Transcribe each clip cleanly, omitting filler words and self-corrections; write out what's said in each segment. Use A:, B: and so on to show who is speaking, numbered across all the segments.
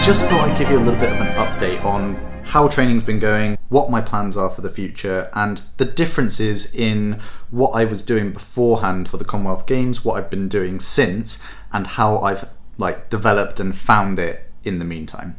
A: just thought I'd give you a little bit of an update on how training's been going, what my plans are for the future, and the differences in what I was doing beforehand for the Commonwealth Games, what I've been doing since, and how I've developed and found it in the meantime.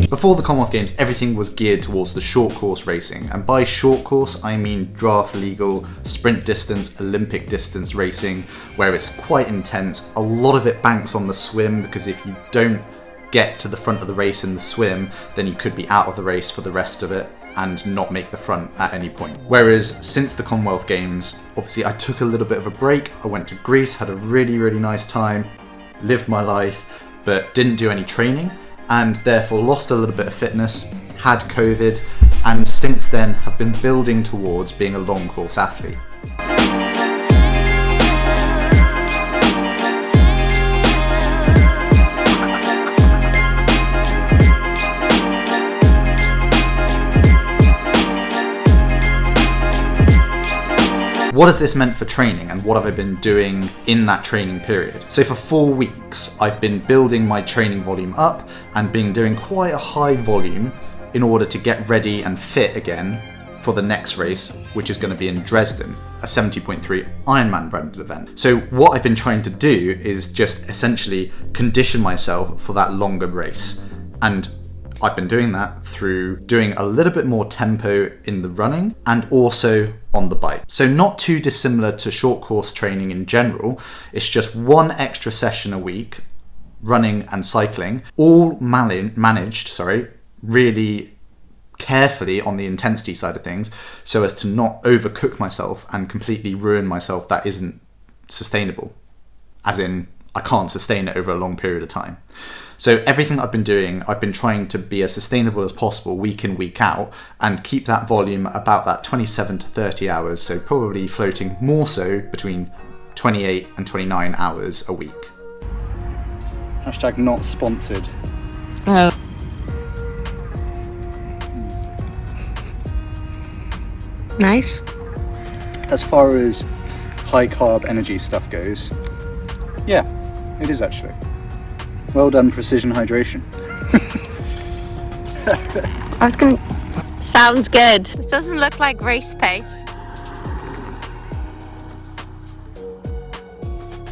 A: Before the Commonwealth Games, everything was geared towards the short course racing, and by short course I mean draft legal, sprint distance, Olympic distance racing, where it's quite intense. A lot of it banks on the swim, because if you don't get to the front of the race in the swim, then you could be out of the race for the rest of it and not make the front at any point. Whereas since the Commonwealth Games, obviously I took a little bit of a break. I went to Greece, had a really, really nice time, lived my life, but didn't do any training, and therefore lost a little bit of fitness, had COVID, and since then have been building towards being a long course athlete. What has this meant for training, and what have I been doing in that training period? So for 4 weeks, I've been building my training volume up and been doing quite a high volume in order to get ready and fit again for the next race, which is going to be in Dresden, a 70.3 Ironman branded event. So what I've been trying to do is just essentially condition myself for that longer race. And I've been doing that through doing a little bit more tempo in the running and also on the bike. So not too dissimilar to short course training in general. It's just one extra session a week, running and cycling, all managed really carefully on the intensity side of things, so as to not overcook myself and completely ruin myself. That isn't sustainable, as in I can't sustain it over a long period of time. So everything I've been doing, I've been trying to be as sustainable as possible week in, week out, and keep that volume about that 27 to 30 hours, so probably floating more so between 28 and 29 hours a week. Hashtag not sponsored.
B: Oh. Nice.
A: As far as high carb energy stuff goes, yeah, it is actually. Well done, precision hydration.
B: Sounds good. This doesn't look like race pace.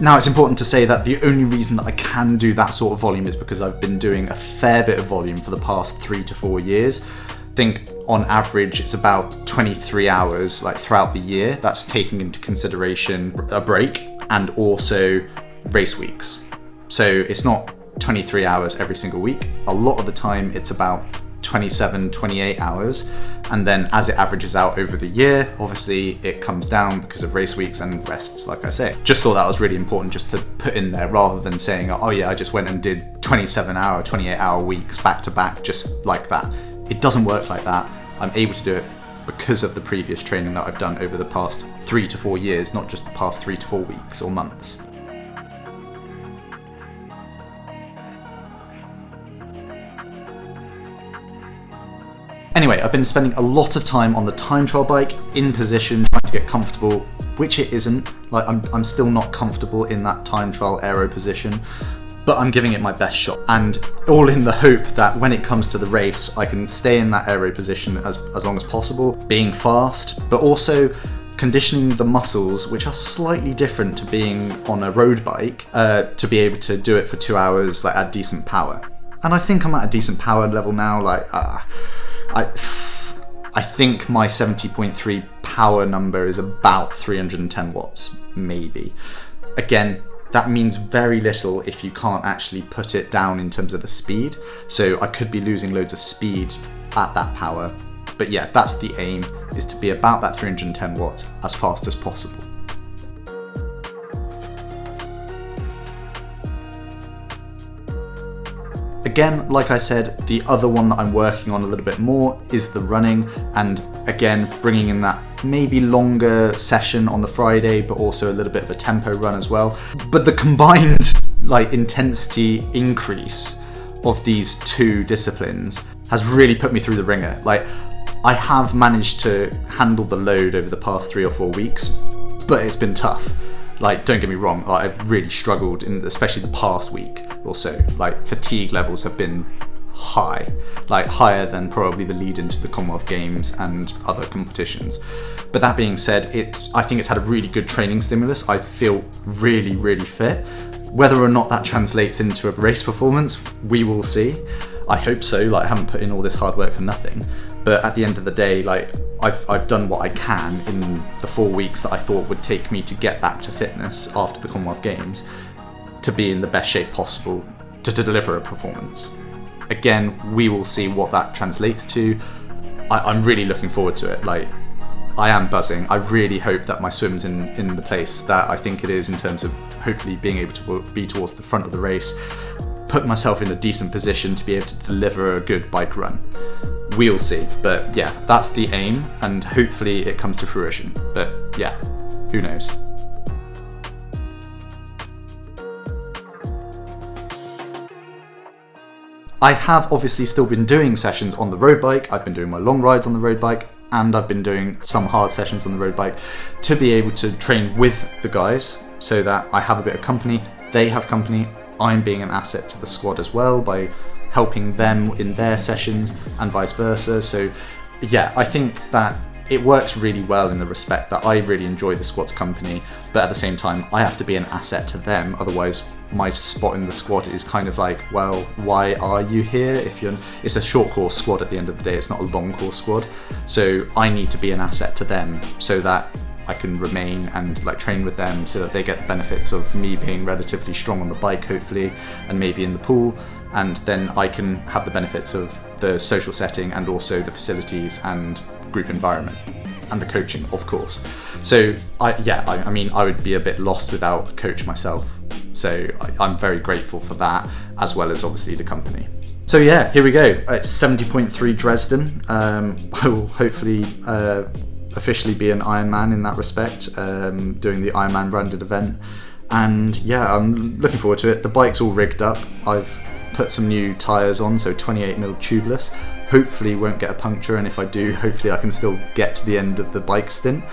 A: Now, it's important to say that the only reason that I can do that sort of volume is because I've been doing a fair bit of volume for the past 3 to 4 years. I think on average it's about 23 hours throughout the year. That's taking into consideration a break and also race weeks. So it's not 23 hours every single week. A lot of the time it's about 27, 28 hours. And then as it averages out over the year, obviously it comes down because of race weeks and rests, like I say. Just thought that was really important just to put in there, rather than saying, oh yeah, I just went and did 27 hour, 28 hour weeks back to back, just like that. It doesn't work like that. I'm able to do it because of the previous training that I've done over the past 3 to 4 years, not just the past 3 to 4 weeks or months. Anyway, I've been spending a lot of time on the time trial bike, in position, trying to get comfortable, which it isn't. I'm still not comfortable in that time trial aero position, but I'm giving it my best shot. And all in the hope that when it comes to the race, I can stay in that aero position as long as possible, being fast, but also conditioning the muscles, which are slightly different to being on a road bike, to be able to do it for 2 hours at decent power. And I think I'm at a decent power level now. I think my 70.3 power number is about 310 watts, maybe. Again, that means very little if you can't actually put it down in terms of the speed. So I could be losing loads of speed at that power. But yeah, that's the aim, is to be about that 310 watts as fast as possible. Again, like I said, the other one that I'm working on a little bit more is the running, and again, bringing in that maybe longer session on the Friday, but also a little bit of a tempo run as well. But the combined like intensity increase of these two disciplines has really put me through the ringer. Like, I have managed to handle the load over the past 3 or 4 weeks, but it's been tough. Like, don't get me wrong, like, I've really struggled in especially the past week or so. Like, fatigue levels have been high, like higher than probably the lead into the Commonwealth Games and other competitions. But that being said, I think it's had a really good training stimulus. I feel really, really fit. Whether or not that translates into a race performance, we will see. I hope so. Like, I haven't put in all this hard work for nothing. But at the end of the day, like, I've done what I can in the 4 weeks that I thought would take me to get back to fitness after the Commonwealth Games to be in the best shape possible to deliver a performance. Again, we will see what that translates to. I'm really looking forward to it. Like, I am buzzing. I really hope that my swim's in the place that I think it is, in terms of hopefully being able to be towards the front of the race, put myself in a decent position to be able to deliver a good bike run. We'll see. But yeah, that's the aim, and hopefully it comes to fruition. But yeah, who knows? I have obviously still been doing sessions on the road bike. I've been doing my long rides on the road bike, and I've been doing some hard sessions on the road bike to be able to train with the guys so that I have a bit of company, they have company, I'm being an asset to the squad as well by helping them in their sessions and vice versa. So yeah, I think that it works really well in the respect that I really enjoy the squad's company, but at the same time I have to be an asset to them, otherwise my spot in the squad is kind of like, well, why are you here if it's a short course squad at the end of the day, it's not a long course squad. So I need to be an asset to them so that I can remain and like train with them so that they get the benefits of me being relatively strong on the bike, hopefully, and maybe in the pool, and then I can have the benefits of the social setting and also the facilities and group environment and the coaching, of course. So I mean, I would be a bit lost without a coach myself. So I'm very grateful for that, as well as obviously the company. So yeah, here we go. It's 70.3 Dresden. I will hopefully officially be an Ironman in that respect, doing the Ironman branded event. And yeah, I'm looking forward to it. The bike's all rigged up. I've put some new tyres on, so 28mm tubeless. Hopefully won't get a puncture, and if I do, hopefully I can still get to the end of the bike stint.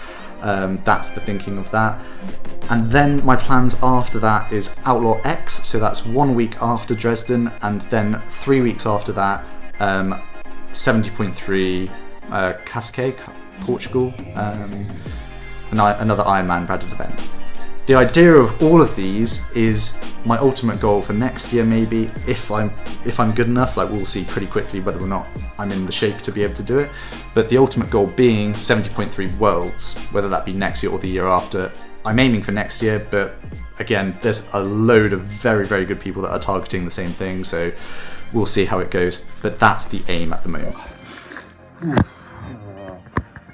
A: That's the thinking of that. And then my plans after that is Outlaw X, so that's 1 week after Dresden, and then 3 weeks after that, 70.3 Cascais, Portugal, another Ironman branded event. The idea of all of these is my ultimate goal for next year, maybe, if I'm good enough. Like, we'll see pretty quickly whether or not I'm in the shape to be able to do it, but the ultimate goal being 70.3 Worlds, whether that be next year or the year after. I'm aiming for next year, but again, there's a load of very, very good people that are targeting the same thing, so we'll see how it goes, but that's the aim at the moment.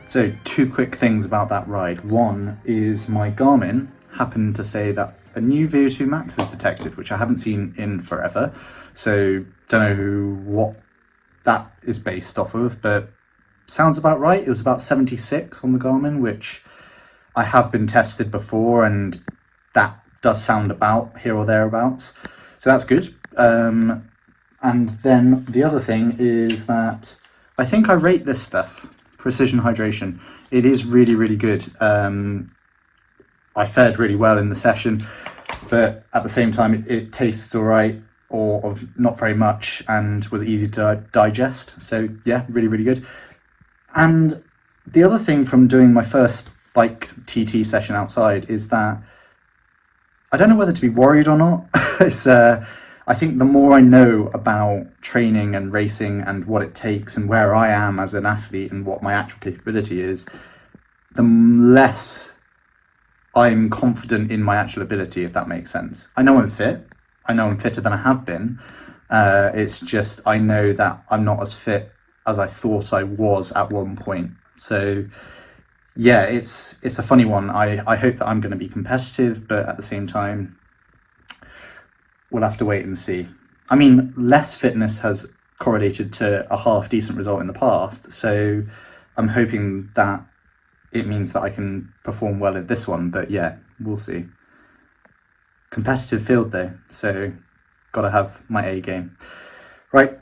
A: So 2 quick things about that ride. One is my Garmin happened to say that a new VO2 max is detected, which I haven't seen in forever, so don't know what that is based off of, but sounds about right. It was about 76 on the Garmin, which I have been tested before, and that does sound about here or thereabouts, so that's good. And then the other thing is that I think I rate this stuff, Precision Hydration. It is really, really good. I fared really well in the session, but at the same time it tastes all right, or not very much, and was easy to digest. So yeah, really, really good. And the other thing from doing my first bike TT session outside is that I don't know whether to be worried or not. I think the more I know about training and racing and what it takes and where I am as an athlete and what my actual capability is, the less I'm confident in my actual ability, if that makes sense. I know I'm fit. I know I'm fitter than I have been. It's just I know that I'm not as fit as I thought I was at one point. So yeah, it's a funny one. I hope that I'm going to be competitive, but at the same time, we'll have to wait and see. I mean, less fitness has correlated to a half decent result in the past, so I'm hoping that it means that I can perform well at this one, but yeah, we'll see. Competitive field though, so gotta have my A game. Right,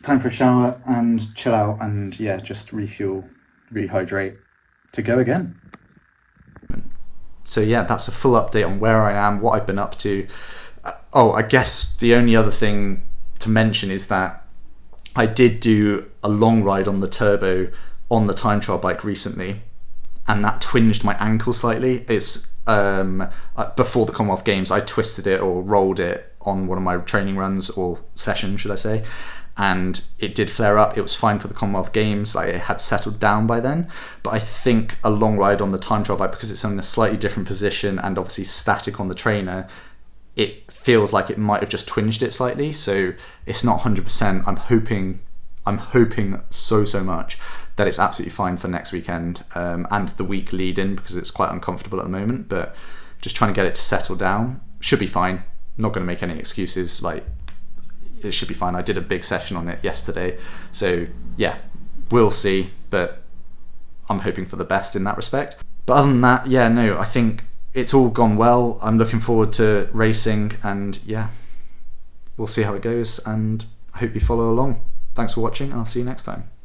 A: time for a shower and chill out and yeah, just refuel, rehydrate to go again. So yeah, that's a full update on where I am, what I've been up to. Oh, I guess the only other thing to mention is that I did do a long ride on the turbo on the time trial bike recently, and that twinged my ankle slightly. It's before the Commonwealth Games, I twisted it or rolled it on one of my training runs or sessions, should I say, and it did flare up. It was fine for the Commonwealth Games, like it had settled down by then, but I think a long ride on the time trial bike, because it's in a slightly different position and obviously static on the trainer, it feels like it might have just twinged it slightly, so it's not 100%. I'm hoping so much that it's absolutely fine for next weekend and the week lead in, because it's quite uncomfortable at the moment, but just trying to get it to settle down. Should be fine. Not going to make any excuses, like it should be fine. I did a big session on it yesterday, so yeah, we'll see, but I'm hoping for the best in that respect. But other than that, yeah, no, I think it's all gone well. I'm looking forward to racing, and yeah, we'll see how it goes, and I hope you follow along. Thanks for watching, and I'll see you next time.